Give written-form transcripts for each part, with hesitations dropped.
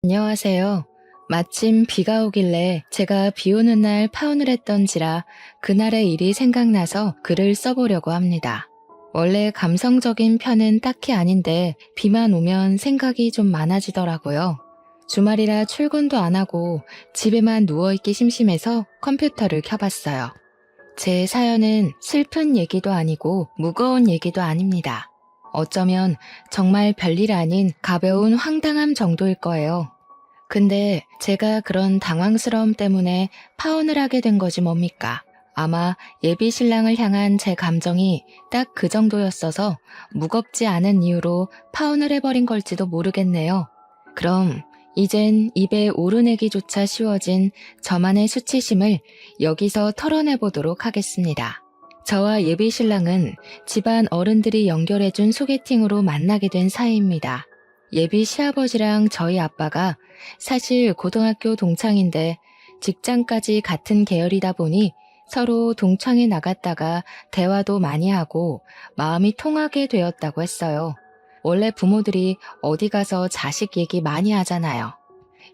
안녕하세요. 마침 비가 오길래 제가 비 오는 날 파혼을 했던지라 그날의 일이 생각나서 글을 써보려고 합니다. 원래 감성적인 편은 딱히 아닌데 비만 오면 생각이 좀 많아지더라고요. 주말이라 출근도 안 하고 집에만 누워있기 심심해서 컴퓨터를 켜봤어요. 제 사연은 슬픈 얘기도 아니고 무거운 얘기도 아닙니다. 어쩌면 정말 별일 아닌 가벼운 황당함 정도일 거예요. 근데 제가 그런 당황스러움 때문에 파혼을 하게 된 거지 뭡니까? 아마 예비 신랑을 향한 제 감정이 딱 그 정도였어서 무겁지 않은 이유로 파혼을 해버린 걸지도 모르겠네요. 그럼 이젠 입에 오르내기조차 쉬워진 저만의 수치심을 여기서 털어내보도록 하겠습니다. 저와 예비 신랑은 집안 어른들이 연결해준 소개팅으로 만나게 된 사이입니다. 예비 시아버지랑 저희 아빠가 사실 고등학교 동창인데 직장까지 같은 계열이다 보니 서로 동창회 나갔다가 대화도 많이 하고 마음이 통하게 되었다고 했어요. 원래 부모들이 어디 가서 자식 얘기 많이 하잖아요.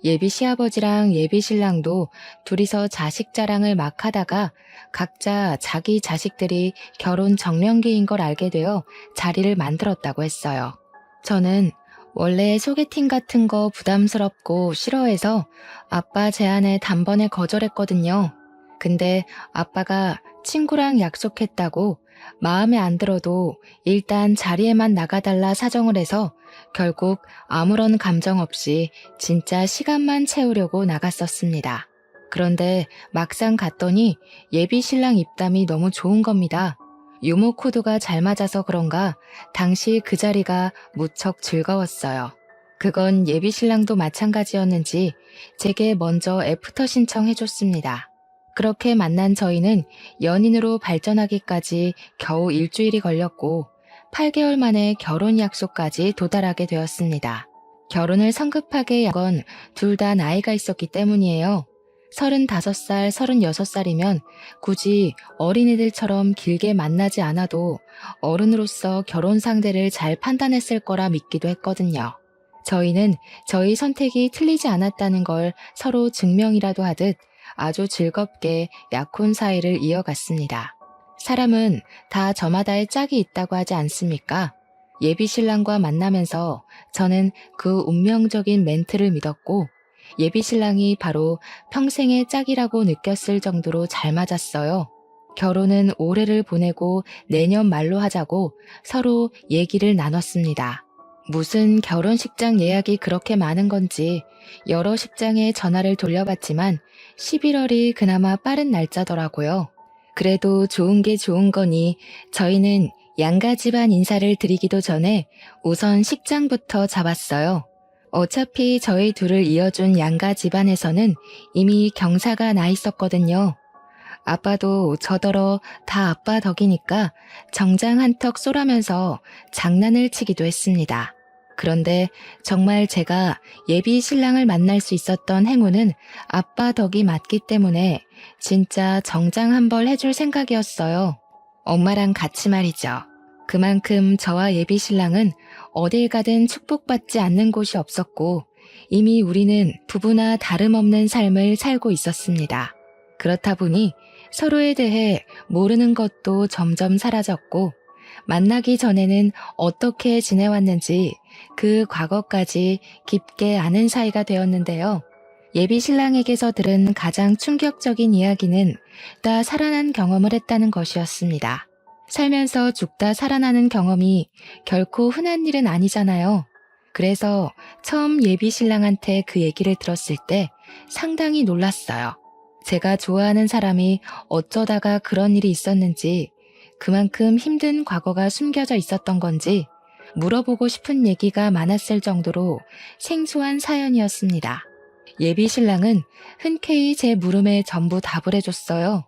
예비 시아버지랑 예비 신랑도 둘이서 자식 자랑을 막 하다가 각자 자기 자식들이 결혼 정년기인 걸 알게 되어 자리를 만들었다고 했어요. 저는 원래 소개팅 같은 거 부담스럽고 싫어해서 아빠 제안에 단번에 거절했거든요. 근데 아빠가 친구랑 약속했다고 마음에 안 들어도 일단 자리에만 나가달라 사정을 해서 결국 아무런 감정 없이 진짜 시간만 채우려고 나갔었습니다. 그런데 막상 갔더니 예비 신랑 입담이 너무 좋은 겁니다. 유머 코드가 잘 맞아서 그런가 당시 그 자리가 무척 즐거웠어요. 그건 예비 신랑도 마찬가지였는지 제게 먼저 애프터 신청해줬습니다. 그렇게 만난 저희는 연인으로 발전하기까지 겨우 일주일이 걸렸고 8개월 만에 결혼 약속까지 도달하게 되었습니다. 결혼을 성급하게 한 건 둘 다 나이가 있었기 때문이에요. 35살, 36살이면 굳이 어린이들처럼 길게 만나지 않아도 어른으로서 결혼 상대를 잘 판단했을 거라 믿기도 했거든요. 저희는 저희 선택이 틀리지 않았다는 걸 서로 증명이라도 하듯 아주 즐겁게 약혼 사이를 이어갔습니다. 사람은 다 저마다의 짝이 있다고 하지 않습니까? 예비 신랑과 만나면서 저는 그 운명적인 멘트를 믿었고 예비 신랑이 바로 평생의 짝이라고 느꼈을 정도로 잘 맞았어요. 결혼은 올해를 보내고 내년 말로 하자고 서로 얘기를 나눴습니다. 무슨 결혼식장 예약이 그렇게 많은 건지 여러 식장에 전화를 돌려봤지만 11월이 그나마 빠른 날짜더라고요. 그래도 좋은 게 좋은 거니 저희는 양가 집안 인사를 드리기도 전에 우선 식장부터 잡았어요. 어차피 저희 둘을 이어준 양가 집안에서는 이미 경사가 나 있었거든요. 아빠도 저더러 다 아빠 덕이니까 정장 한턱 쏘라면서 장난을 치기도 했습니다. 그런데 정말 제가 예비 신랑을 만날 수 있었던 행운은 아빠 덕이 맞기 때문에 진짜 정장 한 벌 해줄 생각이었어요. 엄마랑 같이 말이죠. 그만큼 저와 예비 신랑은 어딜 가든 축복받지 않는 곳이 없었고 이미 우리는 부부나 다름없는 삶을 살고 있었습니다. 그렇다 보니 서로에 대해 모르는 것도 점점 사라졌고 만나기 전에는 어떻게 지내왔는지 그 과거까지 깊게 아는 사이가 되었는데요. 예비 신랑에게서 들은 가장 충격적인 이야기는 죽다 살아난 경험을 했다는 것이었습니다. 살면서 죽다 살아나는 경험이 결코 흔한 일은 아니잖아요. 그래서 처음 예비 신랑한테 그 얘기를 들었을 때 상당히 놀랐어요. 제가 좋아하는 사람이 어쩌다가 그런 일이 있었는지 그만큼 힘든 과거가 숨겨져 있었던 건지 물어보고 싶은 얘기가 많았을 정도로 생소한 사연이었습니다. 예비 신랑은 흔쾌히 제 물음에 전부 답을 해줬어요.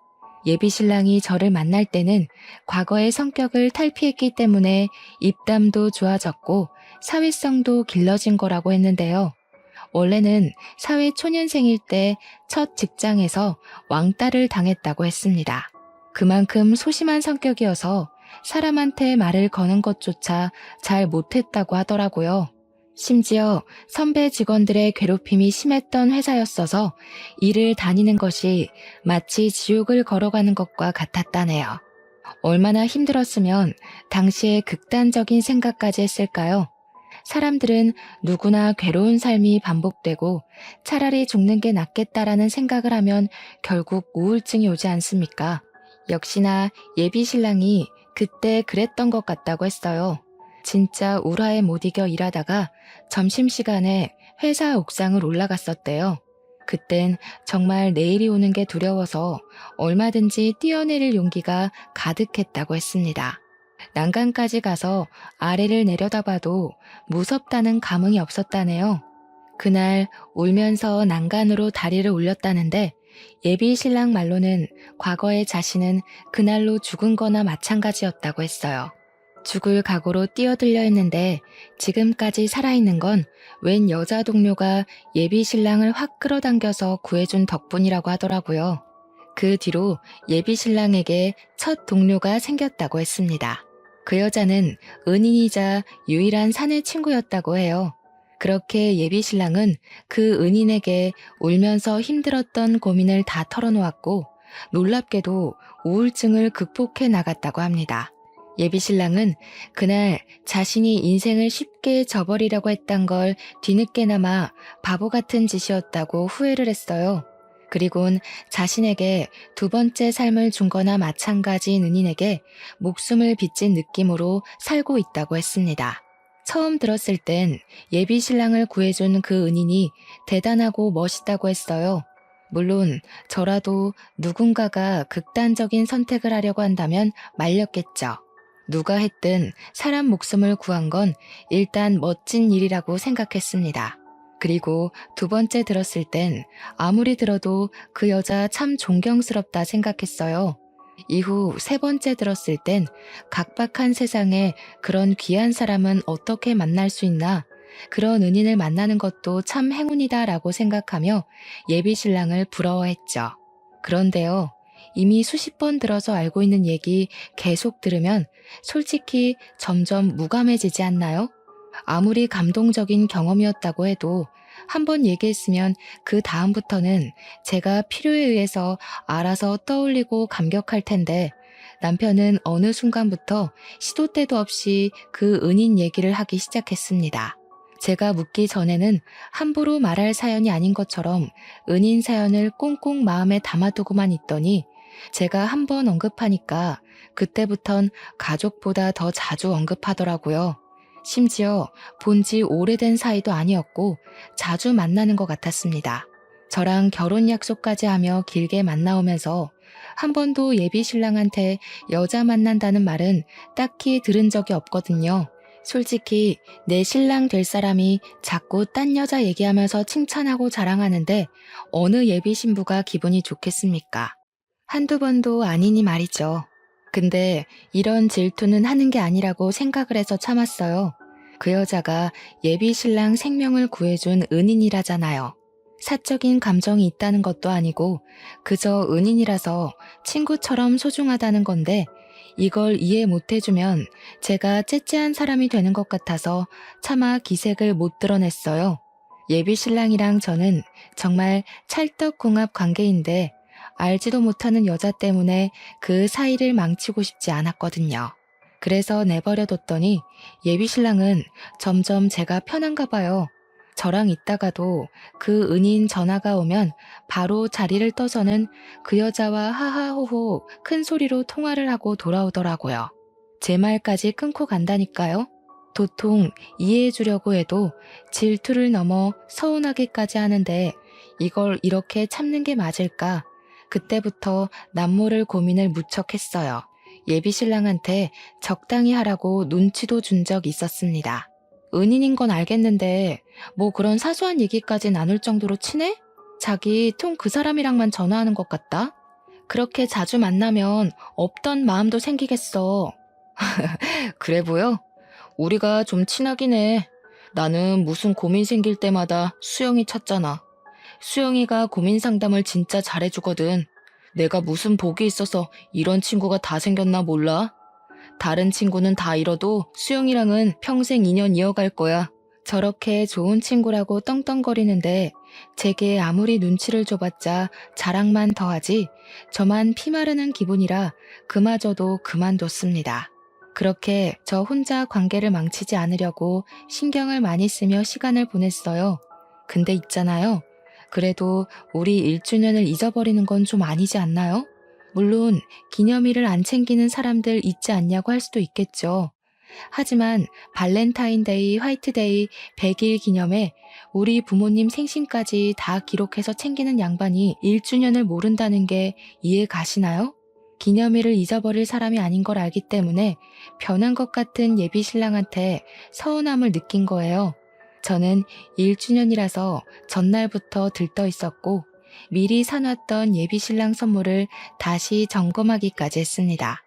예비 신랑이 저를 만날 때는 과거의 성격을 탈피했기 때문에 입담도 좋아졌고 사회성도 길러진 거라고 했는데요. 원래는 사회 초년생일 때 첫 직장에서 왕따를 당했다고 했습니다. 그만큼 소심한 성격이어서 사람한테 말을 거는 것조차 잘 못했다고 하더라고요. 심지어 선배 직원들의 괴롭힘이 심했던 회사였어서 일을 다니는 것이 마치 지옥을 걸어가는 것과 같았다네요. 얼마나 힘들었으면 당시에 극단적인 생각까지 했을까요? 사람들은 누구나 괴로운 삶이 반복되고 차라리 죽는 게 낫겠다라는 생각을 하면 결국 우울증이 오지 않습니까? 역시나 예비 신랑이 그때 그랬던 것 같다고 했어요. 진짜 울화에 못 이겨 일하다가 점심시간에 회사 옥상을 올라갔었대요. 그땐 정말 내일이 오는 게 두려워서 얼마든지 뛰어내릴 용기가 가득했다고 했습니다. 난간까지 가서 아래를 내려다봐도 무섭다는 감흥이 없었다네요. 그날 울면서 난간으로 다리를 올렸다는데 예비 신랑 말로는 과거의 자신은 그날로 죽은 거나 마찬가지였다고 했어요. 죽을 각오로 뛰어들려 했는데 지금까지 살아있는 건 웬 여자 동료가 예비 신랑을 확 끌어당겨서 구해준 덕분이라고 하더라고요. 그 뒤로 예비 신랑에게 첫 동료가 생겼다고 했습니다. 그 여자는 은인이자 유일한 사내 친구였다고 해요. 그렇게 예비 신랑은 그 은인에게 울면서 힘들었던 고민을 다 털어놓았고 놀랍게도 우울증을 극복해 나갔다고 합니다. 예비 신랑은 그날 자신이 인생을 쉽게 저버리려고 했던 걸 뒤늦게나마 바보 같은 짓이었다고 후회를 했어요. 그리곤 자신에게 두 번째 삶을 준 거나 마찬가지인 은인에게 목숨을 빚진 느낌으로 살고 있다고 했습니다. 처음 들었을 땐 예비 신랑을 구해준 그 은인이 대단하고 멋있다고 했어요. 물론 저라도 누군가가 극단적인 선택을 하려고 한다면 말렸겠죠. 누가 했든 사람 목숨을 구한 건 일단 멋진 일이라고 생각했습니다. 그리고 두 번째 들었을 땐 아무리 들어도 그 여자 참 존경스럽다 생각했어요. 이후 세 번째 들었을 땐 각박한 세상에 그런 귀한 사람은 어떻게 만날 수 있나, 그런 은인을 만나는 것도 참 행운이다 라고 생각하며 예비 신랑을 부러워했죠. 그런데요, 이미 수십 번 들어서 알고 있는 얘기 계속 들으면 솔직히 점점 무감해지지 않나요? 아무리 감동적인 경험이었다고 해도 한 번 얘기했으면 그 다음부터는 제가 필요에 의해서 알아서 떠올리고 감격할 텐데 남편은 어느 순간부터 시도 때도 없이 그 은인 얘기를 하기 시작했습니다. 제가 묻기 전에는 함부로 말할 사연이 아닌 것처럼 은인 사연을 꽁꽁 마음에 담아두고만 있더니 제가 한 번 언급하니까 그때부턴 가족보다 더 자주 언급하더라고요. 심지어 본지 오래된 사이도 아니었고 자주 만나는 것 같았습니다. 저랑 결혼 약속까지 하며 길게 만나오면서 한 번도 예비 신랑한테 여자 만난다는 말은 딱히 들은 적이 없거든요. 솔직히 내 신랑 될 사람이 자꾸 딴 여자 얘기하면서 칭찬하고 자랑하는데 어느 예비 신부가 기분이 좋겠습니까? 한두 번도 아니니 말이죠. 근데 이런 질투는 하는 게 아니라고 생각을 해서 참았어요. 그 여자가 예비 신랑 생명을 구해준 은인이라잖아요. 사적인 감정이 있다는 것도 아니고 그저 은인이라서 친구처럼 소중하다는 건데 이걸 이해 못 해주면 제가 째째한 사람이 되는 것 같아서 차마 기색을 못 드러냈어요. 예비 신랑이랑 저는 정말 찰떡궁합 관계인데 알지도 못하는 여자 때문에 그 사이를 망치고 싶지 않았거든요. 그래서 내버려뒀더니 예비 신랑은 점점 제가 편한가 봐요. 저랑 있다가도 그 은인 전화가 오면 바로 자리를 떠서는 그 여자와 하하호호 큰 소리로 통화를 하고 돌아오더라고요. 제 말까지 끊고 간다니까요. 도통 이해해 주려고 해도 질투를 넘어 서운하기까지 하는데 이걸 이렇게 참는 게 맞을까? 그때부터 남모를 고민을 무척 했어요. 예비 신랑한테 적당히 하라고 눈치도 준 적 있었습니다. 은인인 건 알겠는데 뭐 그런 사소한 얘기까지 나눌 정도로 친해? 자기 통 그 사람이랑만 전화하는 것 같다? 그렇게 자주 만나면 없던 마음도 생기겠어. 그래 보여? 우리가 좀 친하긴 해. 나는 무슨 고민 생길 때마다 수영이 찾잖아. 수영이가 고민 상담을 진짜 잘해주거든. 내가 무슨 복이 있어서 이런 친구가 다 생겼나 몰라? 다른 친구는 다 잃어도 수영이랑은 평생 인연 이어갈 거야. 저렇게 좋은 친구라고 떵떵거리는데 제게 아무리 눈치를 줘봤자 자랑만 더하지 저만 피마르는 기분이라 그마저도 그만뒀습니다. 그렇게 저 혼자 관계를 망치지 않으려고 신경을 많이 쓰며 시간을 보냈어요. 근데 있잖아요. 그래도 우리 1주년을 잊어버리는 건 좀 아니지 않나요? 물론 기념일을 안 챙기는 사람들 있지 않냐고 할 수도 있겠죠. 하지만 발렌타인데이, 화이트데이, 100일 기념에 우리 부모님 생신까지 다 기록해서 챙기는 양반이 1주년을 모른다는 게 이해 가시나요? 기념일을 잊어버릴 사람이 아닌 걸 알기 때문에 변한 것 같은 예비 신랑한테 서운함을 느낀 거예요. 저는 1주년이라서 전날부터 들떠 있었고 미리 사놨던 예비 신랑 선물을 다시 점검하기까지 했습니다.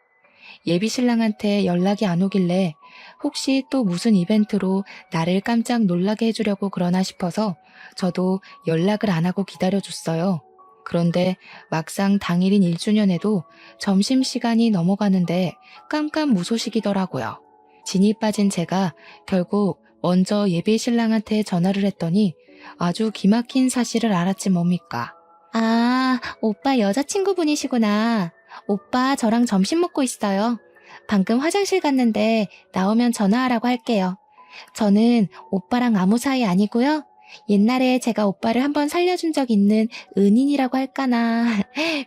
예비 신랑한테 연락이 안 오길래 혹시 또 무슨 이벤트로 나를 깜짝 놀라게 해주려고 그러나 싶어서 저도 연락을 안 하고 기다려줬어요. 그런데 막상 당일인 1주년에도 점심시간이 넘어가는데 깜깜무소식이더라고요. 진이 빠진 제가 결국 먼저 예비 신랑한테 전화를 했더니 아주 기막힌 사실을 알았지 뭡니까. 아, 오빠 여자친구분이시구나. 오빠 저랑 점심 먹고 있어요. 방금 화장실 갔는데 나오면 전화하라고 할게요. 저는 오빠랑 아무 사이 아니고요. 옛날에 제가 오빠를 한번 살려준 적 있는 은인이라고 할까나.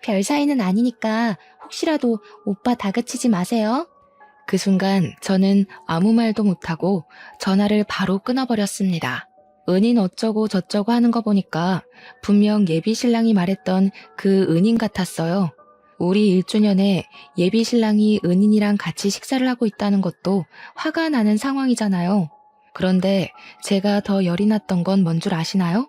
별 사이는 아니니까 혹시라도 오빠 다그치지 마세요. 그 순간 저는 아무 말도 못하고 전화를 바로 끊어버렸습니다. 은인 어쩌고 저쩌고 하는 거 보니까 분명 예비 신랑이 말했던 그 은인 같았어요. 우리 1주년에 예비 신랑이 은인이랑 같이 식사를 하고 있다는 것도 화가 나는 상황이잖아요. 그런데 제가 더 열이 났던 건 뭔 줄 아시나요?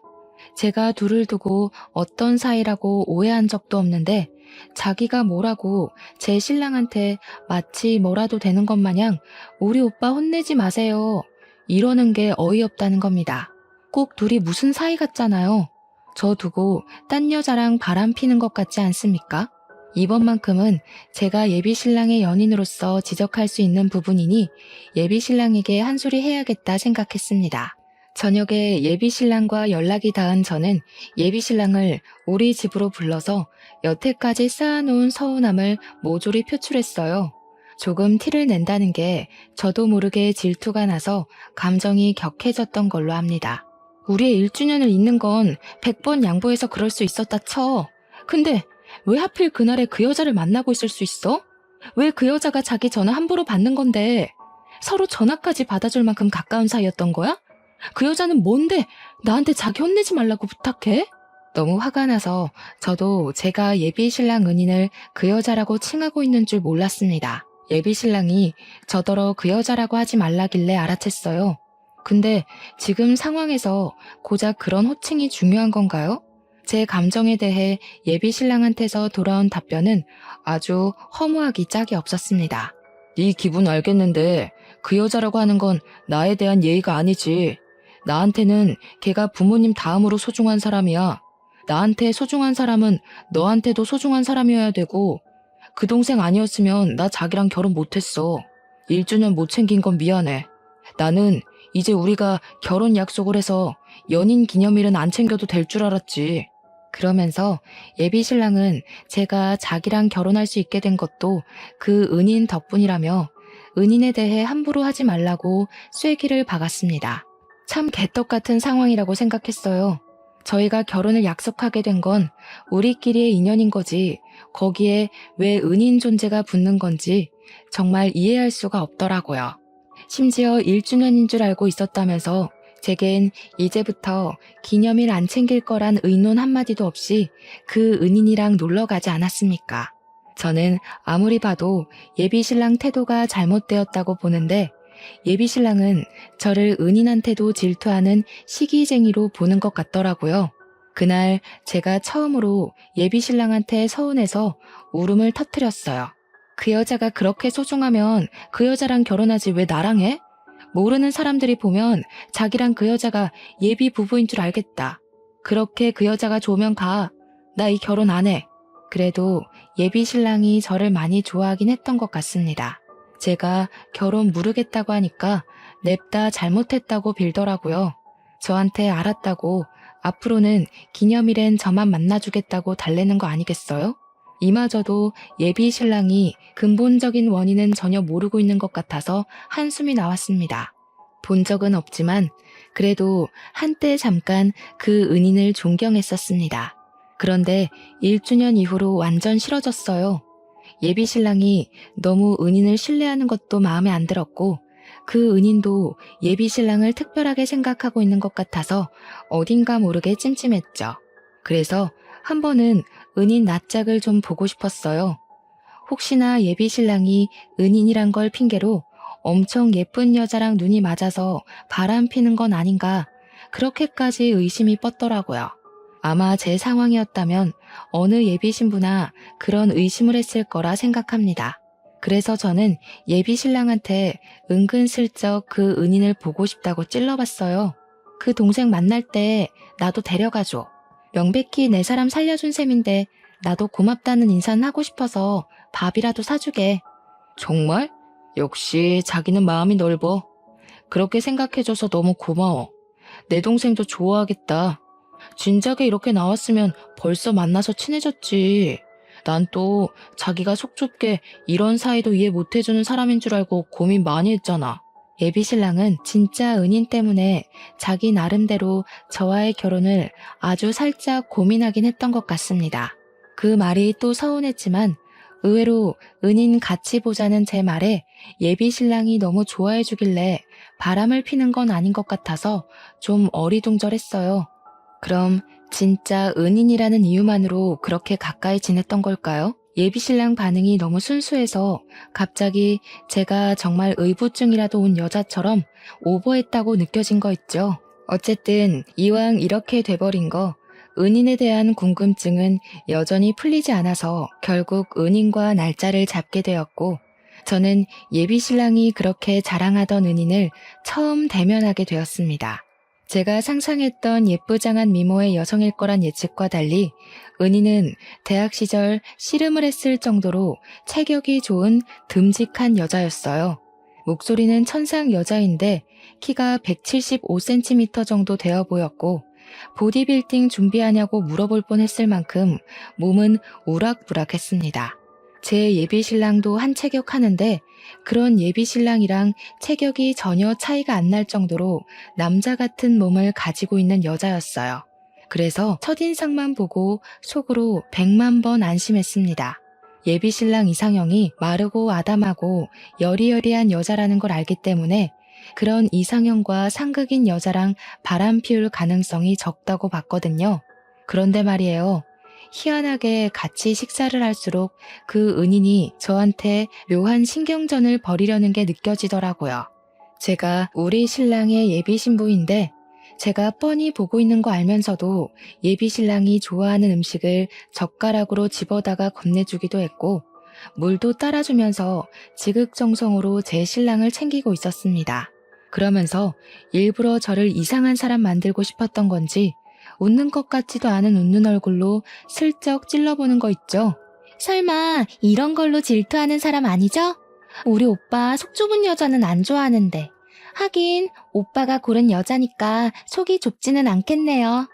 제가 둘을 두고 어떤 사이라고 오해한 적도 없는데 자기가 뭐라고 제 신랑한테 마치 뭐라도 되는 것 마냥 우리 오빠 혼내지 마세요. 이러는 게 어이없다는 겁니다. 꼭 둘이 무슨 사이 같잖아요. 저 두고 딴 여자랑 바람 피는 것 같지 않습니까? 이번만큼은 제가 예비 신랑의 연인으로서 지적할 수 있는 부분이니 예비 신랑에게 한 소리 해야겠다 생각했습니다. 저녁에 예비 신랑과 연락이 닿은 저는 예비 신랑을 우리 집으로 불러서 여태까지 쌓아놓은 서운함을 모조리 표출했어요. 조금 티를 낸다는 게 저도 모르게 질투가 나서 감정이 격해졌던 걸로 합니다. 우리의 1주년을 잊는 건 100번 양보해서 그럴 수 있었다 쳐. 근데 왜 하필 그날에 그 여자를 만나고 있을 수 있어? 왜 그 여자가 자기 전화 함부로 받는 건데 서로 전화까지 받아줄 만큼 가까운 사이였던 거야? 그 여자는 뭔데 나한테 자기 혼내지 말라고 부탁해? 너무 화가 나서 저도 제가 예비 신랑 은인을 그 여자라고 칭하고 있는 줄 몰랐습니다. 예비 신랑이 저더러 그 여자라고 하지 말라길래 알아챘어요. 근데 지금 상황에서 고작 그런 호칭이 중요한 건가요? 제 감정에 대해 예비 신랑한테서 돌아온 답변은 아주 허무하기 짝이 없었습니다. 네 기분 알겠는데 그 여자라고 하는 건 나에 대한 예의가 아니지. 나한테는 걔가 부모님 다음으로 소중한 사람이야. 나한테 소중한 사람은 너한테도 소중한 사람이어야 되고 그 동생 아니었으면 나 자기랑 결혼 못했어. 1주년 못 챙긴 건 미안해. 나는 이제 우리가 결혼 약속을 해서 연인 기념일은 안 챙겨도 될 줄 알았지. 그러면서 예비 신랑은 제가 자기랑 결혼할 수 있게 된 것도 그 은인 덕분이라며 은인에 대해 함부로 하지 말라고 쐐기를 박았습니다. 참 개떡 같은 상황이라고 생각했어요. 저희가 결혼을 약속하게 된 건 우리끼리의 인연인 거지 거기에 왜 은인 존재가 붙는 건지 정말 이해할 수가 없더라고요. 심지어 1주년인 줄 알고 있었다면서 제겐 이제부터 기념일 안 챙길 거란 의논 한마디도 없이 그 은인이랑 놀러 가지 않았습니까? 저는 아무리 봐도 예비 신랑 태도가 잘못되었다고 보는데 예비 신랑은 저를 은인한테도 질투하는 시기쟁이로 보는 것 같더라고요. 그날 제가 처음으로 예비 신랑한테 서운해서 울음을 터뜨렸어요. 그 여자가 그렇게 소중하면 그 여자랑 결혼하지 왜 나랑 해? 모르는 사람들이 보면 자기랑 그 여자가 예비 부부인 줄 알겠다. 그렇게 그 여자가 좋으면 가. 나 이 결혼 안 해. 그래도 예비 신랑이 저를 많이 좋아하긴 했던 것 같습니다. 제가 결혼 무르겠다고 하니까 냅다 잘못했다고 빌더라고요. 저한테 알았다고 앞으로는 기념일엔 저만 만나주겠다고 달래는 거 아니겠어요? 이마저도 예비 신랑이 근본적인 원인은 전혀 모르고 있는 것 같아서 한숨이 나왔습니다. 본 적은 없지만 그래도 한때 잠깐 그 은인을 존경했었습니다. 그런데 1주년 이후로 완전 싫어졌어요. 예비 신랑이 너무 은인을 신뢰하는 것도 마음에 안 들었고 그 은인도 예비 신랑을 특별하게 생각하고 있는 것 같아서 어딘가 모르게 찜찜했죠. 그래서 한 번은 은인 낯짝을 좀 보고 싶었어요. 혹시나 예비 신랑이 은인이란 걸 핑계로 엄청 예쁜 여자랑 눈이 맞아서 바람 피는 건 아닌가 그렇게까지 의심이 뻗더라고요. 아마 제 상황이었다면 어느 예비 신부나 그런 의심을 했을 거라 생각합니다. 그래서 저는 예비 신랑한테 은근슬쩍 그 은인을 보고 싶다고 찔러봤어요. 그 동생 만날 때 나도 데려가줘. 명백히 내 사람 살려준 셈인데 나도 고맙다는 인사는 하고 싶어서 밥이라도 사주게. 정말? 역시 자기는 마음이 넓어. 그렇게 생각해줘서 너무 고마워. 내 동생도 좋아하겠다. 진작에 이렇게 나왔으면 벌써 만나서 친해졌지. 난 또 자기가 속 좁게 이런 사이도 이해 못해주는 사람인 줄 알고 고민 많이 했잖아. 예비 신랑은 진짜 은인 때문에 자기 나름대로 저와의 결혼을 아주 살짝 고민하긴 했던 것 같습니다. 그 말이 또 서운했지만 의외로 은인 같이 보자는 제 말에 예비 신랑이 너무 좋아해 주길래 바람을 피는 건 아닌 것 같아서 좀 어리둥절했어요. 그럼 진짜 은인이라는 이유만으로 그렇게 가까이 지냈던 걸까요? 예비 신랑 반응이 너무 순수해서 갑자기 제가 정말 의부증이라도 온 여자처럼 오버했다고 느껴진 거 있죠. 어쨌든 이왕 이렇게 돼버린 거 은인에 대한 궁금증은 여전히 풀리지 않아서 결국 은인과 날짜를 잡게 되었고 저는 예비 신랑이 그렇게 자랑하던 은인을 처음 대면하게 되었습니다. 제가 상상했던 예쁘장한 미모의 여성일 거란 예측과 달리 은희는 대학 시절 씨름을 했을 정도로 체격이 좋은 듬직한 여자였어요. 목소리는 천상 여자인데 키가 175cm 정도 되어 보였고 보디빌딩 준비하냐고 물어볼 뻔했을 만큼 몸은 우락부락했습니다. 제 예비 신랑도 한 체격 하는데 그런 예비 신랑이랑 체격이 전혀 차이가 안 날 정도로 남자 같은 몸을 가지고 있는 여자였어요. 그래서 첫인상만 보고 속으로 100만 번 안심했습니다. 예비 신랑 이상형이 마르고 아담하고 여리여리한 여자라는 걸 알기 때문에 그런 이상형과 상극인 여자랑 바람 피울 가능성이 적다고 봤거든요. 그런데 말이에요. 희한하게 같이 식사를 할수록 그 은인이 저한테 묘한 신경전을 벌이려는 게 느껴지더라고요. 제가 우리 신랑의 예비 신부인데 제가 뻔히 보고 있는 거 알면서도 예비 신랑이 좋아하는 음식을 젓가락으로 집어다가 건네주기도 했고 물도 따라주면서 지극정성으로 제 신랑을 챙기고 있었습니다. 그러면서 일부러 저를 이상한 사람 만들고 싶었던 건지 웃는 것 같지도 않은 웃는 얼굴로 슬쩍 찔러보는 거 있죠. 설마 이런 걸로 질투하는 사람 아니죠? 우리 오빠 속 좁은 여자는 안 좋아하는데. 하긴 오빠가 고른 여자니까 속이 좁지는 않겠네요.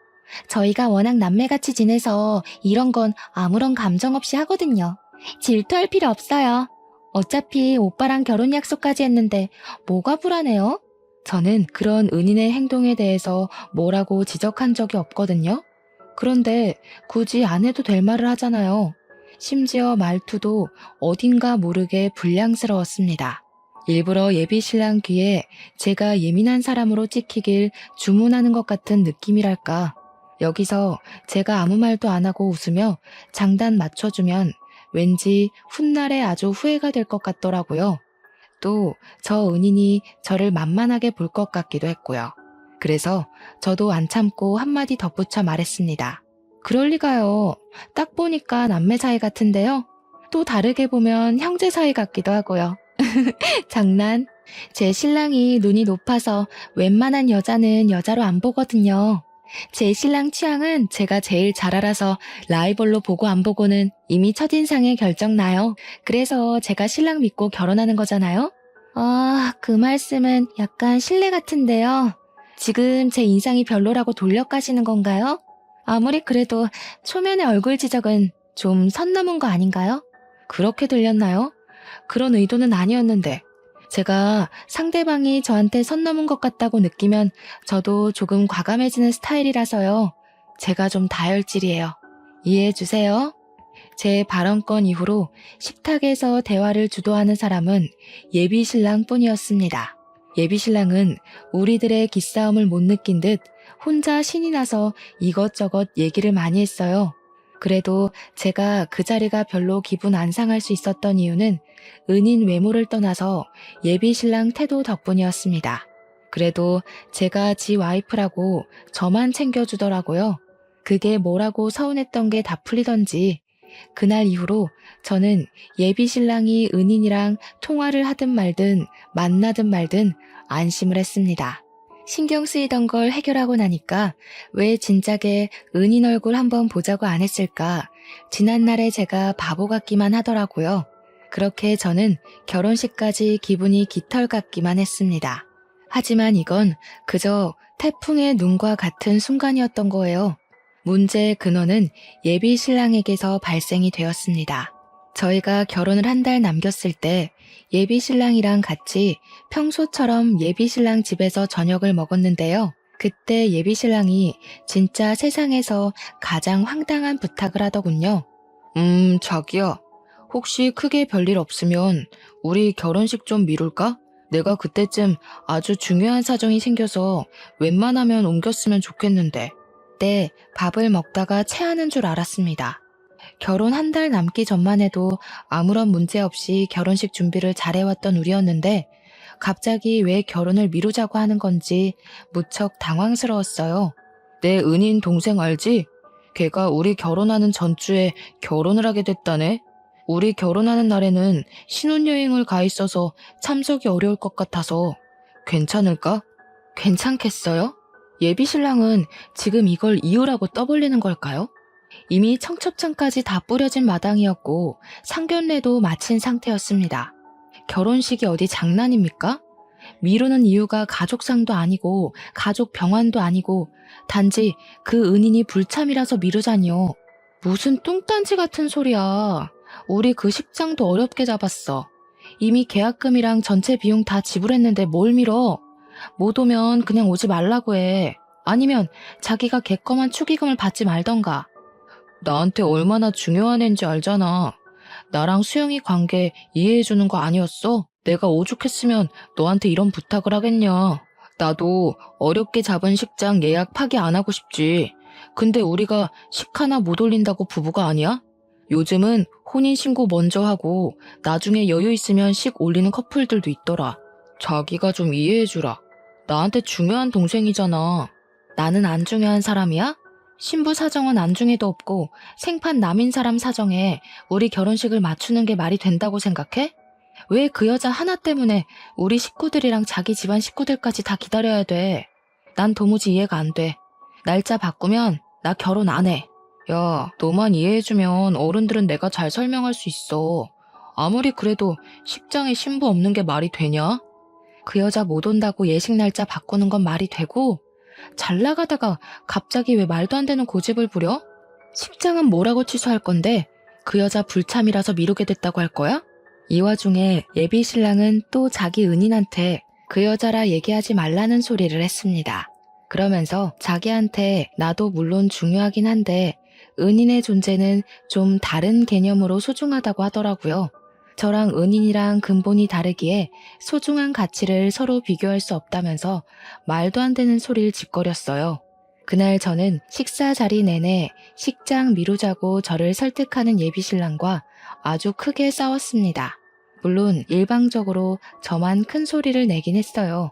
저희가 워낙 남매같이 지내서 이런 건 아무런 감정 없이 하거든요. 질투할 필요 없어요. 어차피 오빠랑 결혼 약속까지 했는데 뭐가 불안해요? 저는 그런 은인의 행동에 대해서 뭐라고 지적한 적이 없거든요. 그런데 굳이 안 해도 될 말을 하잖아요. 심지어 말투도 어딘가 모르게 불량스러웠습니다. 일부러 예비 신랑 귀에 제가 예민한 사람으로 찍히길 주문하는 것 같은 느낌이랄까. 여기서 제가 아무 말도 안 하고 웃으며 장단 맞춰주면 왠지 훗날에 아주 후회가 될 것 같더라고요. 또 저 은인이 저를 만만하게 볼 것 같기도 했고요. 그래서 저도 안 참고 한마디 덧붙여 말했습니다. 그럴 리가요. 딱 보니까 남매 사이 같은데요. 또 다르게 보면 형제 사이 같기도 하고요. 장난. 제 신랑이 눈이 높아서 웬만한 여자는 여자로 안 보거든요. 제 신랑 취향은 제가 제일 잘 알아서 라이벌로 보고 안 보고는 이미 첫인상에 결정나요. 그래서 제가 신랑 믿고 결혼하는 거잖아요. 그 말씀은 약간 실례 같은데요. 지금 제 인상이 별로라고 돌려가시는 건가요? 아무리 그래도 초면의 얼굴 지적은 좀 선 넘은 거 아닌가요? 그렇게 들렸나요? 그런 의도는 아니었는데. 제가 상대방이 저한테 선 넘은 것 같다고 느끼면 저도 조금 과감해지는 스타일이라서요. 제가 좀 다혈질이에요. 이해해 주세요. 제 발언권 이후로 식탁에서 대화를 주도하는 사람은 예비 신랑 뿐이었습니다. 예비 신랑은 우리들의 기싸움을 못 느낀 듯 혼자 신이 나서 이것저것 얘기를 많이 했어요. 그래도 제가 그 자리가 별로 기분 안 상할 수 있었던 이유는 은인 외모를 떠나서 예비 신랑 태도 덕분이었습니다. 그래도 제가 지 와이프라고 저만 챙겨주더라고요. 그게 뭐라고 서운했던 게 다 풀리던지 그날 이후로 저는 예비 신랑이 은인이랑 통화를 하든 말든 만나든 말든 안심을 했습니다. 신경 쓰이던 걸 해결하고 나니까 왜 진작에 은인 얼굴 한번 보자고 안 했을까? 지난날에 제가 바보 같기만 하더라고요. 그렇게 저는 결혼식까지 기분이 깃털 같기만 했습니다. 하지만 이건 그저 태풍의 눈과 같은 순간이었던 거예요. 문제의 근원은 예비 신랑에게서 발생이 되었습니다. 저희가 결혼을 한 달 남겼을 때 예비 신랑이랑 같이 평소처럼 예비 신랑 집에서 저녁을 먹었는데요. 그때 예비 신랑이 진짜 세상에서 가장 황당한 부탁을 하더군요. 자기야. 혹시 크게 별일 없으면 우리 결혼식 좀 미룰까? 내가 그때쯤 아주 중요한 사정이 생겨서 웬만하면 옮겼으면 좋겠는데. 때 밥을 먹다가 체하는 줄 알았습니다. 결혼 한 달 남기 전만 해도 아무런 문제 없이 결혼식 준비를 잘해왔던 우리였는데 갑자기 왜 결혼을 미루자고 하는 건지 무척 당황스러웠어요. 내 은인 동생 알지? 걔가 우리 결혼하는 전주에 결혼을 하게 됐다네. 우리 결혼하는 날에는 신혼여행을 가 있어서 참석이 어려울 것 같아서 괜찮을까? 괜찮겠어요? 예비 신랑은 지금 이걸 이유라고 떠벌리는 걸까요? 이미 청첩장까지 다 뿌려진 마당이었고 상견례도 마친 상태였습니다. 결혼식이 어디 장난입니까? 미루는 이유가 가족상도 아니고 가족 병환도 아니고 단지 그 은인이 불참이라서 미루자니요. 무슨 뚱딴지 같은 소리야. 우리 그 식장도 어렵게 잡았어. 이미 계약금이랑 전체 비용 다 지불했는데 뭘 미뤄? 못 오면 그냥 오지 말라고 해. 아니면 자기가 객검한 축의금을 받지 말던가. 나한테 얼마나 중요한 애인지 알잖아. 나랑 수영이 관계 이해해주는 거 아니었어? 내가 오죽했으면 너한테 이런 부탁을 하겠냐. 나도 어렵게 잡은 식장 예약 파기 안 하고 싶지. 근데 우리가 식 하나 못 올린다고 부부가 아니야? 요즘은 혼인신고 먼저 하고 나중에 여유 있으면 식 올리는 커플들도 있더라. 자기가 좀 이해해주라. 나한테 중요한 동생이잖아. 나는 안 중요한 사람이야? 신부 사정은 안중에도 없고 생판 남인 사람 사정에 우리 결혼식을 맞추는 게 말이 된다고 생각해? 왜 그 여자 하나 때문에 우리 식구들이랑 자기 집안 식구들까지 다 기다려야 돼? 난 도무지 이해가 안 돼. 날짜 바꾸면 나 결혼 안 해. 야, 너만 이해해주면 어른들은 내가 잘 설명할 수 있어. 아무리 그래도 식장에 신부 없는 게 말이 되냐? 그 여자 못 온다고 예식 날짜 바꾸는 건 말이 되고 잘 나가다가 갑자기 왜 말도 안 되는 고집을 부려? 식장은 뭐라고 취소할 건데 그 여자 불참이라서 미루게 됐다고 할 거야? 이 와중에 예비 신랑은 또 자기 은인한테 그 여자라 얘기하지 말라는 소리를 했습니다. 그러면서 자기한테 나도 물론 중요하긴 한데 은인의 존재는 좀 다른 개념으로 소중하다고 하더라고요. 저랑 은인이랑 근본이 다르기에 소중한 가치를 서로 비교할 수 없다면서 말도 안 되는 소리를 짓거렸어요. 그날 저는 식사 자리 내내 식장 미루자고 저를 설득하는 예비신랑과 아주 크게 싸웠습니다. 물론 일방적으로 저만 큰 소리를 내긴 했어요.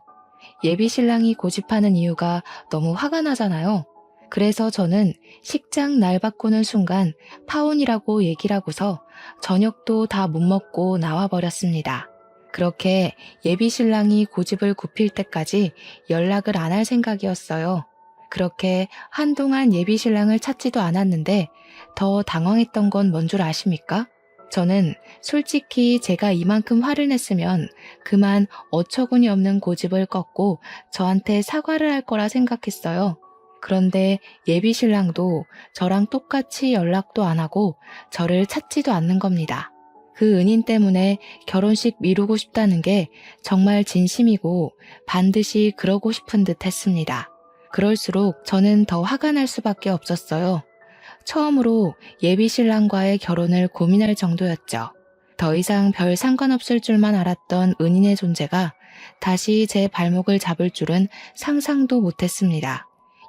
예비신랑이 고집하는 이유가 너무 화가 나잖아요. 그래서 저는 식장 날 바꾸는 순간 파혼이라고 얘기를 하고서 저녁도 다 못 먹고 나와버렸습니다. 그렇게 예비 신랑이 고집을 굽힐 때까지 연락을 안 할 생각이었어요. 그렇게 한동안 예비 신랑을 찾지도 않았는데 더 당황했던 건 뭔 줄 아십니까? 저는 솔직히 제가 이만큼 화를 냈으면 그만 어처구니 없는 고집을 꺾고 저한테 사과를 할 거라 생각했어요. 그런데 예비 신랑도 저랑 똑같이 연락도 안 하고 저를 찾지도 않는 겁니다. 그 은인 때문에 결혼식 미루고 싶다는 게 정말 진심이고 반드시 그러고 싶은 듯 했습니다. 그럴수록 저는 더 화가 날 수밖에 없었어요. 처음으로 예비 신랑과의 결혼을 고민할 정도였죠. 더 이상 별 상관없을 줄만 알았던 은인의 존재가 다시 제 발목을 잡을 줄은 상상도 못했습니다.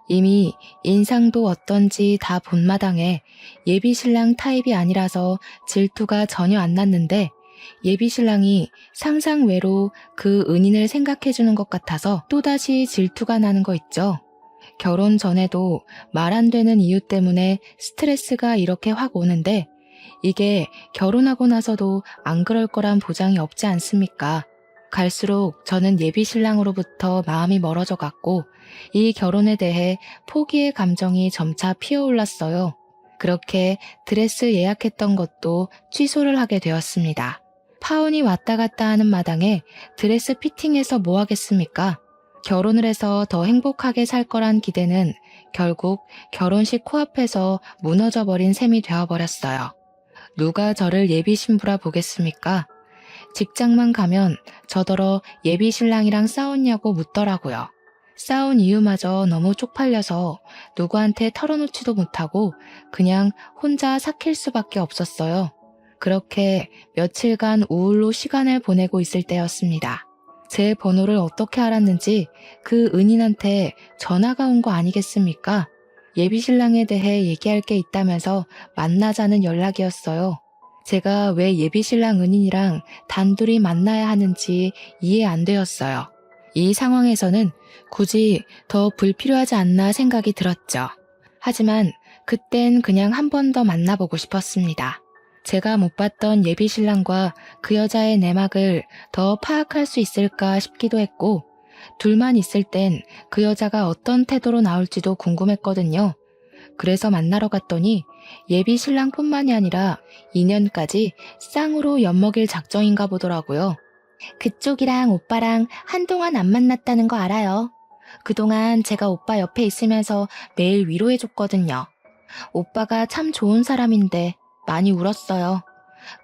이미 인상도 어떤지 다 본마당에 예비 신랑 타입이 아니라서 질투가 전혀 안 났는데 예비 신랑이 상상 외로 그 은인을 생각해주는 것 같아서 또다시 질투가 나는 거 있죠. 결혼 전에도 말 안 되는 이유 때문에 스트레스가 이렇게 확 오는데 이게 결혼하고 나서도 안 그럴 거란 보장이 없지 않습니까? 갈수록 저는 예비 신랑으로부터 마음이 멀어져 갔고 이 결혼에 대해 포기의 감정이 점차 피어올랐어요. 그렇게 드레스 예약했던 것도 취소를 하게 되었습니다. 파혼이 왔다 갔다 하는 마당에 드레스 피팅해서 뭐 하겠습니까? 결혼을 해서 더 행복하게 살 거란 기대는 결국 결혼식 코앞에서 무너져버린 셈이 되어버렸어요. 누가 저를 예비 신부라 보겠습니까? 직장만 가면 저더러 예비 신랑이랑 싸웠냐고 묻더라고요. 싸운 이유마저 너무 쪽팔려서 누구한테 털어놓지도 못하고 그냥 혼자 삭힐 수밖에 없었어요. 그렇게 며칠간 우울로 시간을 보내고 있을 때였습니다. 제 번호를 어떻게 알았는지 그 은인한테 전화가 온 거 아니겠습니까? 예비 신랑에 대해 얘기할 게 있다면서 만나자는 연락이었어요. 제가 왜 예비 신랑 은인이랑 단둘이 만나야 하는지 이해 안 되었어요. 이 상황에서는 굳이 더 불필요하지 않나 생각이 들었죠. 하지만 그땐 그냥 한 번 더 만나보고 싶었습니다. 제가 못 봤던 예비 신랑과 그 여자의 내막을 더 파악할 수 있을까 싶기도 했고 둘만 있을 땐 그 여자가 어떤 태도로 나올지도 궁금했거든요. 그래서 만나러 갔더니 예비 신랑뿐만이 아니라 인연까지 쌍으로 엿먹일 작정인가 보더라고요. 그쪽이랑 오빠랑 한동안 안 만났다는 거 알아요. 그동안 제가 오빠 옆에 있으면서 매일 위로해줬거든요. 오빠가 참 좋은 사람인데 많이 울었어요.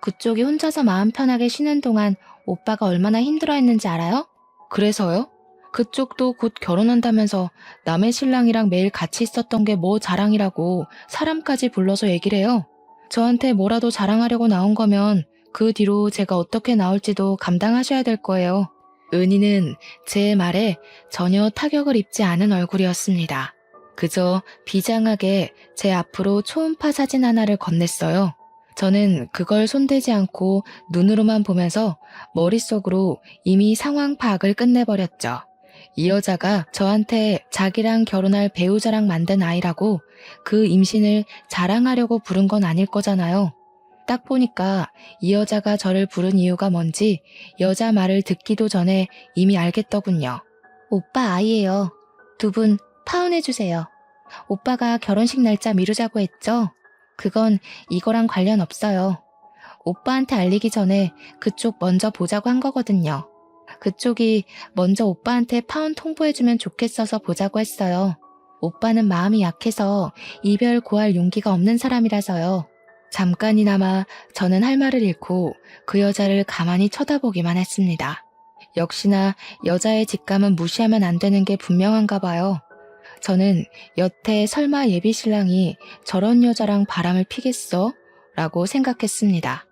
그쪽이 혼자서 마음 편하게 쉬는 동안 오빠가 얼마나 힘들어했는지 알아요? 그래서요? 그쪽도 곧 결혼한다면서 남의 신랑이랑 매일 같이 있었던 게 뭐 자랑이라고 사람까지 불러서 얘기를 해요. 저한테 뭐라도 자랑하려고 나온 거면 그 뒤로 제가 어떻게 나올지도 감당하셔야 될 거예요. 은희는 제 말에 전혀 타격을 입지 않은 얼굴이었습니다. 그저 비장하게 제 앞으로 초음파 사진 하나를 건넸어요. 저는 그걸 손대지 않고 눈으로만 보면서 머릿속으로 이미 상황 파악을 끝내버렸죠. 이 여자가 저한테 자기랑 결혼할 배우자랑 만든 아이라고 그 임신을 자랑하려고 부른 건 아닐 거잖아요. 딱 보니까 이 여자가 저를 부른 이유가 뭔지 여자 말을 듣기도 전에 이미 알겠더군요. 오빠 아이예요. 두 분 파혼해주세요. 오빠가 결혼식 날짜 미루자고 했죠? 그건 이거랑 관련 없어요. 오빠한테 알리기 전에 그쪽 먼저 보자고 한 거거든요. 그쪽이 먼저 오빠한테 파혼 통보해주면 좋겠어서 보자고 했어요. 오빠는 마음이 약해서 이별 고할 용기가 없는 사람이라서요. 잠깐이나마 저는 할 말을 잃고 그 여자를 가만히 쳐다보기만 했습니다. 역시나 여자의 직감은 무시하면 안 되는 게 분명한가 봐요. 저는 여태 설마 예비 신랑이 저런 여자랑 바람을 피겠어? 라고 생각했습니다.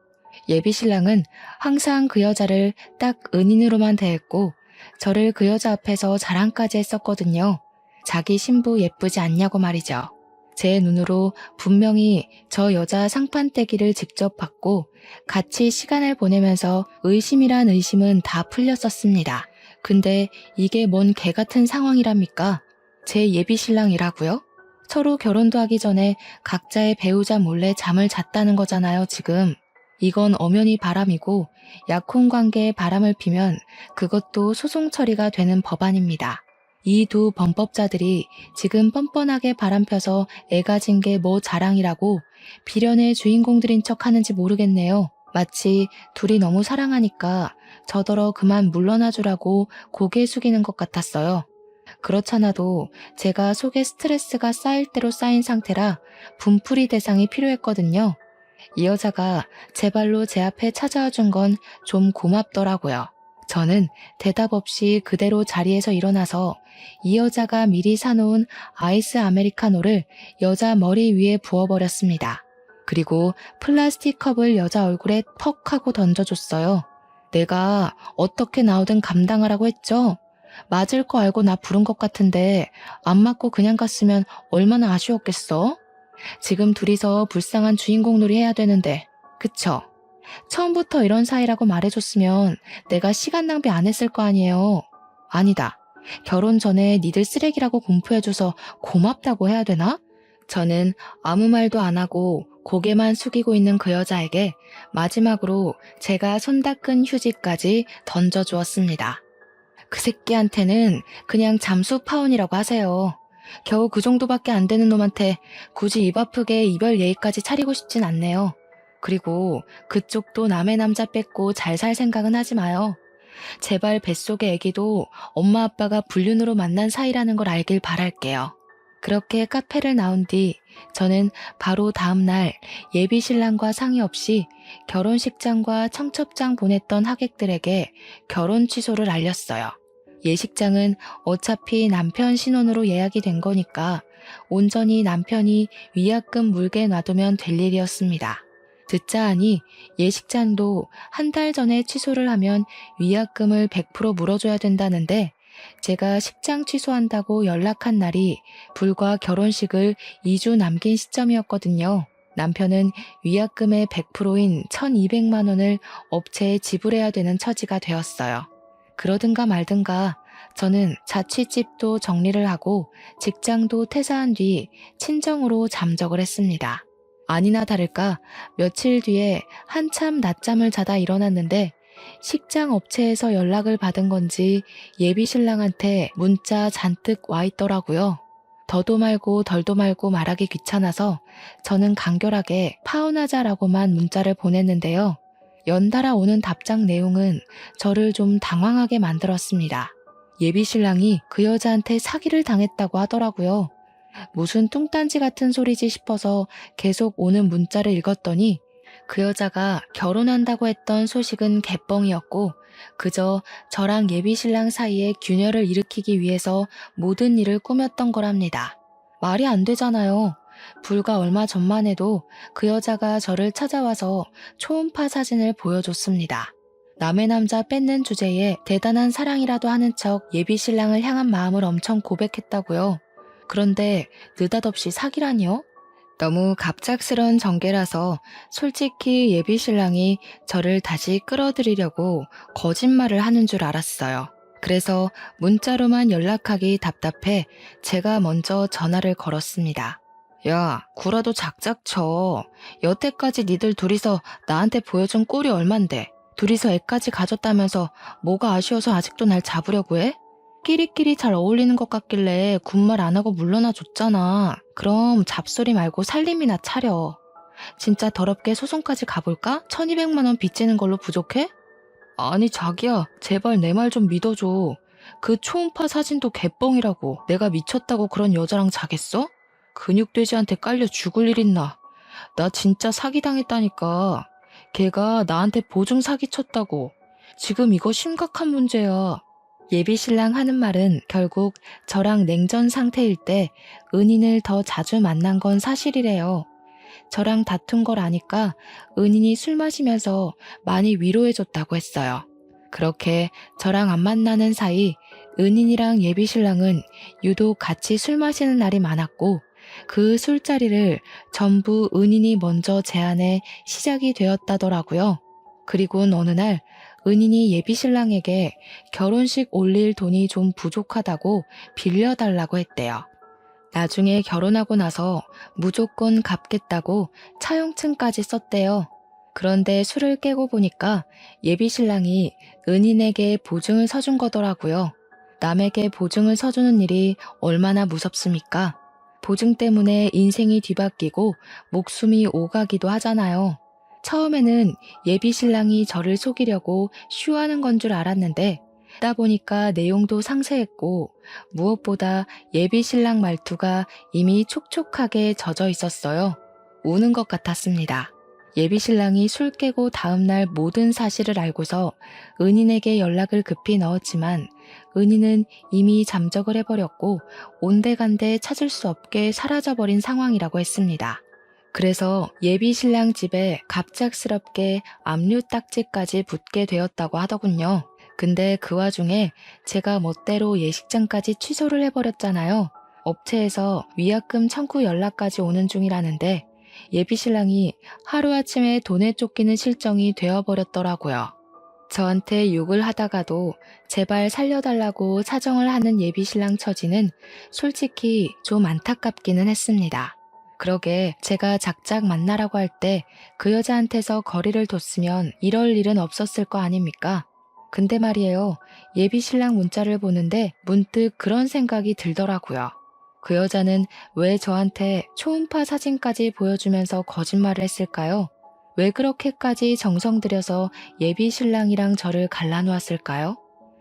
예비 신랑은 항상 그 여자를 딱 은인으로만 대했고 저를 그 여자 앞에서 자랑까지 했었거든요. 자기 신부 예쁘지 않냐고 말이죠. 제 눈으로 분명히 저 여자 상판떼기를 직접 받고 같이 시간을 보내면서 의심이란 의심은 다 풀렸었습니다. 근데 이게 뭔 개 같은 상황이랍니까? 제 예비 신랑이라고요? 서로 결혼도 하기 전에 각자의 배우자 몰래 잠을 잤다는 거잖아요, 지금. 이건 엄연히 바람이고 약혼관계에 바람을 피면 그것도 소송 처리가 되는 법안입니다. 이 두 범법자들이 지금 뻔뻔하게 바람펴서 애가 진 게 뭐 자랑이라고 비련의 주인공들인 척 하는지 모르겠네요. 마치 둘이 너무 사랑하니까 저더러 그만 물러나 주라고 고개 숙이는 것 같았어요. 그렇잖아도 제가 속에 스트레스가 쌓일 대로 쌓인 상태라 분풀이 대상이 필요했거든요. 이 여자가 제 발로 제 앞에 찾아와 준 건 좀 고맙더라고요. 저는 대답 없이 그대로 자리에서 일어나서 이 여자가 미리 사놓은 아이스 아메리카노를 여자 머리 위에 부어버렸습니다. 그리고 플라스틱 컵을 여자 얼굴에 턱 하고 던져줬어요. 내가 어떻게 나오든 감당하라고 했죠? 맞을 거 알고 나 부른 것 같은데 안 맞고 그냥 갔으면 얼마나 아쉬웠겠어? 지금 둘이서 불쌍한 주인공 놀이 해야 되는데, 그쵸? 처음부터 이런 사이라고 말해줬으면 내가 시간 낭비 안 했을 거 아니에요. 아니다. 결혼 전에 니들 쓰레기라고 공표해줘서 고맙다고 해야 되나? 저는 아무 말도 안 하고 고개만 숙이고 있는 그 여자에게 마지막으로 제가 손 닦은 휴지까지 던져주었습니다. 그 새끼한테는 그냥 잠수 파혼이라고 하세요. 겨우 그 정도밖에 안 되는 놈한테 굳이 입 아프게 이별 예의까지 차리고 싶진 않네요. 그리고 그쪽도 남의 남자 뺏고 잘 살 생각은 하지 마요. 제발 뱃속의 애기도 엄마 아빠가 불륜으로 만난 사이라는 걸 알길 바랄게요. 그렇게 카페를 나온 뒤 저는 바로 다음날 예비 신랑과 상의 없이 결혼식장과 청첩장 보냈던 하객들에게 결혼 취소를 알렸어요. 예식장은 어차피 남편 신혼으로 예약이 된 거니까 온전히 남편이 위약금 물게 놔두면 될 일이었습니다. 듣자 하니 예식장도 한 달 전에 취소를 하면 위약금을 100% 물어줘야 된다는데 제가 식장 취소한다고 연락한 날이 불과 결혼식을 2주 남긴 시점이었거든요. 남편은 위약금의 100%인 1,200만 원을 업체에 지불해야 되는 처지가 되었어요. 그러든가 말든가 저는 자취집도 정리를 하고 직장도 퇴사한 뒤 친정으로 잠적을 했습니다. 아니나 다를까 며칠 뒤에 한참 낮잠을 자다 일어났는데 식장 업체에서 연락을 받은 건지 예비 신랑한테 문자 잔뜩 와 있더라고요. 더도 말고 덜도 말고 말하기 귀찮아서 저는 간결하게 파혼하자라고만 문자를 보냈는데요. 연달아 오는 답장 내용은 저를 좀 당황하게 만들었습니다. 예비 신랑이 그 여자한테 사기를 당했다고 하더라고요. 무슨 뚱딴지 같은 소리지 싶어서 계속 오는 문자를 읽었더니 그 여자가 결혼한다고 했던 소식은 개뻥이었고 그저 저랑 예비 신랑 사이에 균열을 일으키기 위해서 모든 일을 꾸몄던 거랍니다. 말이 안 되잖아요. 불과 얼마 전만 해도 그 여자가 저를 찾아와서 초음파 사진을 보여줬습니다. 남의 남자 뺏는 주제에 대단한 사랑이라도 하는 척 예비 신랑을 향한 마음을 엄청 고백했다고요. 그런데 느닷없이 사기라니요? 너무 갑작스런 전개라서 솔직히 예비 신랑이 저를 다시 끌어들이려고 거짓말을 하는 줄 알았어요. 그래서 문자로만 연락하기 답답해 제가 먼저 전화를 걸었습니다. 야, 구라도 작작 쳐. 여태까지 니들 둘이서 나한테 보여준 꼴이 얼만데 둘이서 애까지 가졌다면서 뭐가 아쉬워서 아직도 날 잡으려고 해? 끼리끼리 잘 어울리는 것 같길래 군말 안 하고 물러나 줬잖아. 그럼 잡소리 말고 살림이나 차려. 진짜 더럽게 소송까지 가볼까? 1,200만 원 빚지는 걸로 부족해? 아니 자기야, 제발 내 말 좀 믿어줘. 그 초음파 사진도 개뻥이라고. 내가 미쳤다고 그런 여자랑 자겠어? 근육돼지한테 깔려 죽을 일 있나. 나 진짜 사기당했다니까. 걔가 나한테 보증 사기 쳤다고. 지금 이거 심각한 문제야. 예비 신랑 하는 말은 결국 저랑 냉전 상태일 때 은인을 더 자주 만난 건 사실이래요. 저랑 다툰 걸 아니까 은인이 술 마시면서 많이 위로해줬다고 했어요. 그렇게 저랑 안 만나는 사이 은인이랑 예비 신랑은 유독 같이 술 마시는 날이 많았고 그 술자리를 전부 은인이 먼저 제안해 시작이 되었다더라고요. 그리고 어느 날 은인이 예비 신랑에게 결혼식 올릴 돈이 좀 부족하다고 빌려달라고 했대요. 나중에 결혼하고 나서 무조건 갚겠다고 차용증까지 썼대요. 그런데 술을 깨고 보니까 예비 신랑이 은인에게 보증을 서준 거더라고요. 남에게 보증을 서주는 일이 얼마나 무섭습니까? 보증 때문에 인생이 뒤바뀌고 목숨이 오가기도 하잖아요. 처음에는 예비 신랑이 저를 속이려고 쇼하는 건 줄 알았는데 듣다 보니까 내용도 상세했고 무엇보다 예비 신랑 말투가 이미 촉촉하게 젖어 있었어요. 우는 것 같았습니다. 예비 신랑이 술 깨고 다음날 모든 사실을 알고서 은인에게 연락을 급히 넣었지만 은인은 이미 잠적을 해버렸고 온데간데 찾을 수 없게 사라져버린 상황이라고 했습니다. 그래서 예비 신랑 집에 갑작스럽게 압류 딱지까지 붙게 되었다고 하더군요. 근데 그 와중에 제가 멋대로 예식장까지 취소를 해버렸잖아요. 업체에서 위약금 청구 연락까지 오는 중이라는데 예비 신랑이 하루아침에 돈에 쫓기는 실정이 되어버렸더라고요. 저한테 욕을 하다가도 제발 살려달라고 사정을 하는 예비 신랑 처지는 솔직히 좀 안타깝기는 했습니다. 그러게 제가 작작 만나라고 할 때 그 여자한테서 거리를 뒀으면 이럴 일은 없었을 거 아닙니까? 근데 말이에요. 예비 신랑 문자를 보는데 문득 그런 생각이 들더라고요. 그 여자는 왜 저한테 초음파 사진까지 보여주면서 거짓말을 했을까요? 왜 그렇게까지 정성 들여서 예비 신랑이랑 저를 갈라놓았을까요?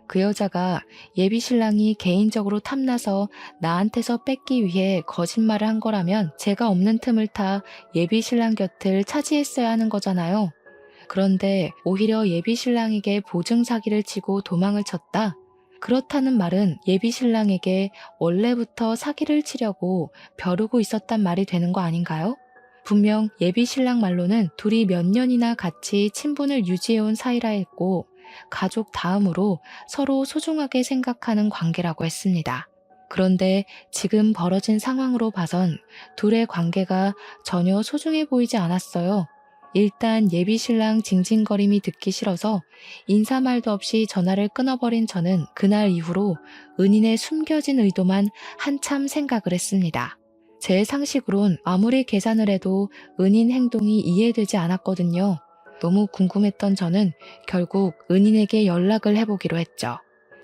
그 여자가 예비 신랑이 개인적으로 탐나서 나한테서 뺏기 위해 거짓말을 한 거라면 제가 없는 틈을 타 예비 신랑 곁을 차지했어야 하는 거잖아요. 그런데 오히려 예비 신랑에게 보증 사기를 치고 도망을 쳤다? 그렇다는 말은 예비 신랑에게 원래부터 사기를 치려고 벼르고 있었단 말이 되는 거 아닌가요? 분명 예비 신랑 말로는 둘이 몇 년이나 같이 친분을 유지해온 사이라 했고 가족 다음으로 서로 소중하게 생각하는 관계라고 했습니다. 그런데 지금 벌어진 상황으로 봐선 둘의 관계가 전혀 소중해 보이지 않았어요. 일단 예비 신랑 징징거림이 듣기 싫어서 인사말도 없이 전화를 끊어버린 저는 그날 이후로 은인의 숨겨진 의도만 한참 생각을 했습니다. 제 상식으론 아무리 계산을 해도 은인 행동이 이해되지 않았거든요. 너무 궁금했던 저는 결국 은인에게 연락을 해보기로 했죠.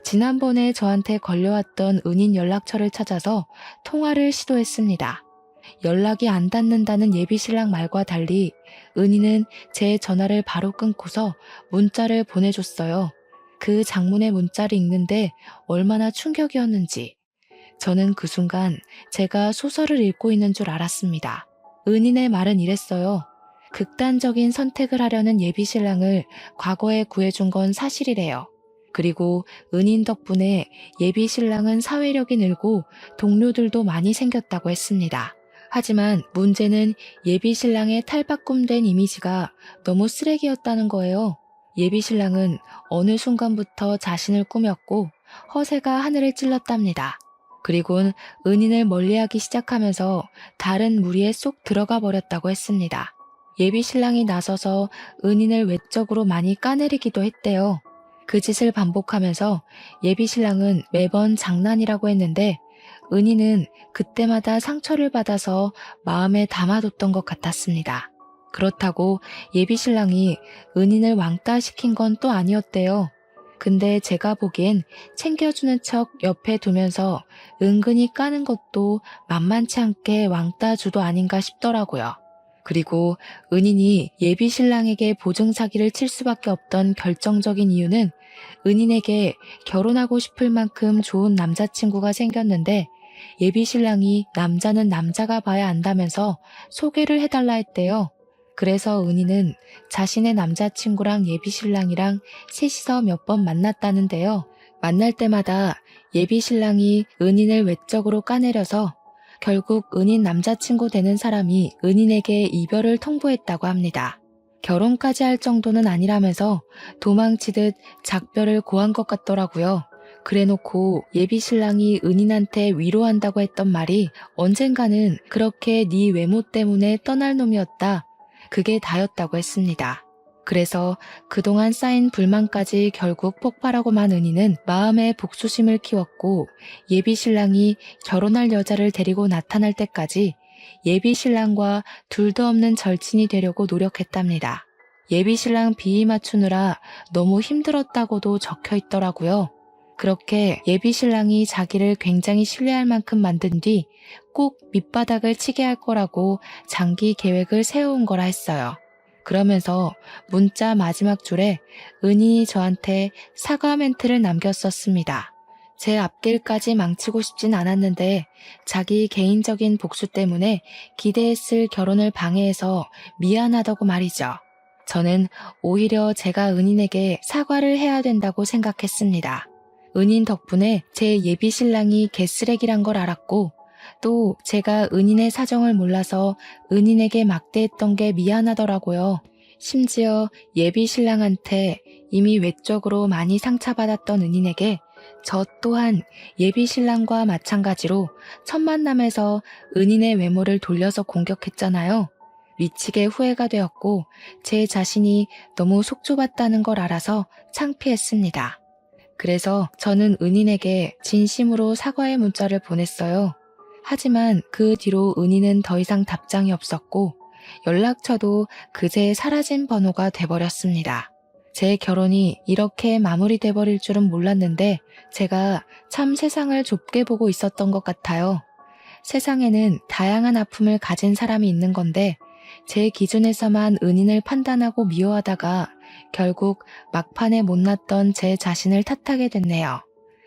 지난번에 저한테 걸려왔던 은인 연락처를 찾아서 통화를 시도했습니다. 연락이 안 닿는다는 예비 신랑 말과 달리 은인은 제 전화를 바로 끊고서 문자를 보내줬어요. 그 장문의 문자를 읽는데 얼마나 충격이었는지. 저는 그 순간 제가 소설을 읽고 있는 줄 알았습니다. 은인의 말은 이랬어요. 극단적인 선택을 하려는 예비 신랑을 과거에 구해준 건 사실이래요. 그리고 은인 덕분에 예비 신랑은 사회력이 늘고 동료들도 많이 생겼다고 했습니다. 하지만 문제는 예비 신랑의 탈바꿈된 이미지가 너무 쓰레기였다는 거예요. 예비 신랑은 어느 순간부터 자신을 꾸몄고 허세가 하늘을 찔렀답니다. 그리곤 은인을 멀리하기 시작하면서 다른 무리에 쏙 들어가 버렸다고 했습니다. 예비 신랑이 나서서 은인을 외적으로 많이 까내리기도 했대요. 그 짓을 반복하면서 예비 신랑은 매번 장난이라고 했는데 은인은 그때마다 상처를 받아서 마음에 담아뒀던 것 같았습니다. 그렇다고 예비 신랑이 은인을 왕따 시킨 건 또 아니었대요. 근데 제가 보기엔 챙겨주는 척 옆에 두면서 은근히 까는 것도 만만치 않게 왕따 주도 아닌가 싶더라고요. 그리고 은인이 예비 신랑에게 보증 사기를 칠 수밖에 없던 결정적인 이유는 은인에게 결혼하고 싶을 만큼 좋은 남자친구가 생겼는데 예비 신랑이 남자는 남자가 봐야 안다면서 소개를 해달라 했대요. 그래서 은희는 자신의 남자친구랑 예비 신랑이랑 셋이서 몇 번 만났다는데요. 만날 때마다 예비 신랑이 은인을 외적으로 까내려서 결국 은인 남자친구 되는 사람이 은인에게 이별을 통보했다고 합니다. 결혼까지 할 정도는 아니라면서 도망치듯 작별을 고한 것 같더라고요. 그래놓고 예비 신랑이 은인한테 위로한다고 했던 말이 언젠가는 그렇게 네 외모 때문에 떠날 놈이었다. 그게 다였다고 했습니다. 그래서 그동안 쌓인 불만까지 결국 폭발하고만 은희는 마음에 복수심을 키웠고 예비 신랑이 결혼할 여자를 데리고 나타날 때까지 예비 신랑과 둘도 없는 절친이 되려고 노력했답니다. 예비 신랑 비위 맞추느라 너무 힘들었다고도 적혀 있더라고요. 그렇게 예비 신랑이 자기를 굉장히 신뢰할 만큼 만든 뒤 꼭 밑바닥을 치게 할 거라고 장기 계획을 세워온 거라 했어요. 그러면서 문자 마지막 줄에 은인이 저한테 사과 멘트를 남겼었습니다. 제 앞길까지 망치고 싶진 않았는데 자기 개인적인 복수 때문에 기대했을 결혼을 방해해서 미안하다고 말이죠. 저는 오히려 제가 은인에게 사과를 해야 된다고 생각했습니다. 은인 덕분에 제 예비 신랑이 개쓰레기란 걸 알았고 또 제가 은인의 사정을 몰라서 은인에게 막대했던 게 미안하더라고요. 심지어 예비 신랑한테 이미 외적으로 많이 상처받았던 은인에게 저 또한 예비 신랑과 마찬가지로 첫 만남에서 은인의 외모를 돌려서 공격했잖아요. 미치게 후회가 되었고 제 자신이 너무 속 좁았다는 걸 알아서 창피했습니다. 그래서 저는 은인에게 진심으로 사과의 문자를 보냈어요. 하지만 그 뒤로 은인은 더 이상 답장이 없었고 연락처도 그제 사라진 번호가 돼버렸습니다. 제 결혼이 이렇게 마무리돼 버릴 줄은 몰랐는데 제가 참 세상을 좁게 보고 있었던 것 같아요. 세상에는 다양한 아픔을 가진 사람이 있는 건데 제 기준에서만 은인을 판단하고 미워하다가 결국 막판에 못났던 제 자신을 탓하게 됐네요.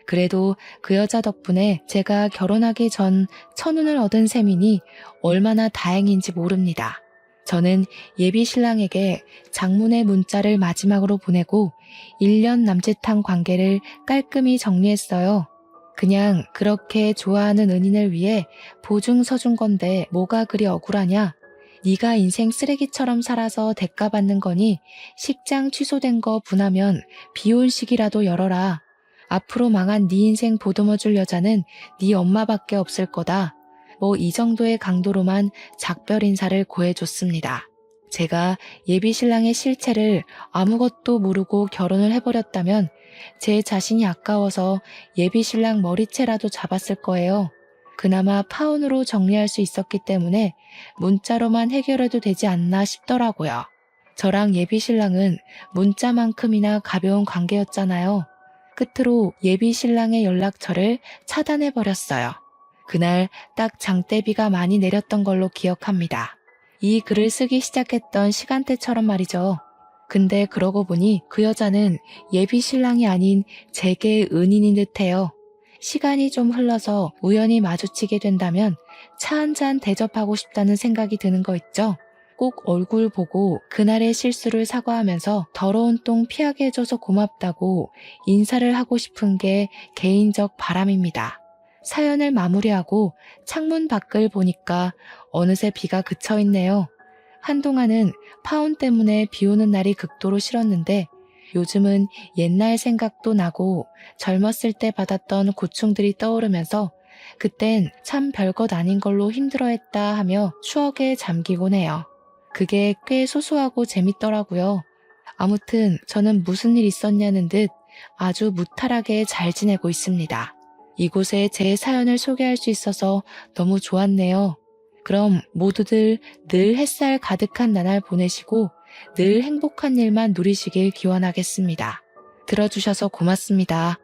그래도 그 여자 덕분에 제가 결혼하기 전 천운을 얻은 셈이니 얼마나 다행인지 모릅니다. 저는 예비 신랑에게 장문의 문자를 마지막으로 보내고 1년 남짓한 관계를 깔끔히 정리했어요. 그냥 그렇게 좋아하는 은인을 위해 보증 서준 건데 뭐가 그리 억울하냐? 네가 인생 쓰레기처럼 살아서 대가받는 거니 식장 취소된 거 분하면 비혼식이라도 열어라. 앞으로 망한 네 인생 보듬어줄 여자는 네 엄마밖에 없을 거다. 뭐 이 정도의 강도로만 작별 인사를 고해줬습니다. 제가 예비 신랑의 실체를 아무것도 모르고 결혼을 해버렸다면 제 자신이 아까워서 예비 신랑 머리채라도 잡았을 거예요. 그나마 파혼으로 정리할 수 있었기 때문에 문자로만 해결해도 되지 않나 싶더라고요. 저랑 예비 신랑은 문자만큼이나 가벼운 관계였잖아요. 끝으로 예비 신랑의 연락처를 차단해버렸어요. 그날 딱 장대비가 많이 내렸던 걸로 기억합니다. 이 글을 쓰기 시작했던 시간대처럼 말이죠. 근데 그러고 보니 그 여자는 예비 신랑이 아닌 제게 은인인 듯해요. 시간이 좀 흘러서 우연히 마주치게 된다면 차 한잔 대접하고 싶다는 생각이 드는 거 있죠? 꼭 얼굴 보고 그날의 실수를 사과하면서 더러운 똥 피하게 해줘서 고맙다고 인사를 하고 싶은 게 개인적 바람입니다. 사연을 마무리하고 창문 밖을 보니까 어느새 비가 그쳐 있네요. 한동안은 파혼 때문에 비 오는 날이 극도로 싫었는데 요즘은 옛날 생각도 나고 젊었을 때 받았던 고충들이 떠오르면서 그땐 참 별것 아닌 걸로 힘들어했다 하며 추억에 잠기곤 해요. 그게 꽤 소소하고 재밌더라고요. 아무튼 저는 무슨 일 있었냐는 듯 아주 무탈하게 잘 지내고 있습니다. 이곳에 제 사연을 소개할 수 있어서 너무 좋았네요. 그럼 모두들 늘 햇살 가득한 나날 보내시고 늘 행복한 일만 누리시길 기원하겠습니다. 들어주셔서 고맙습니다.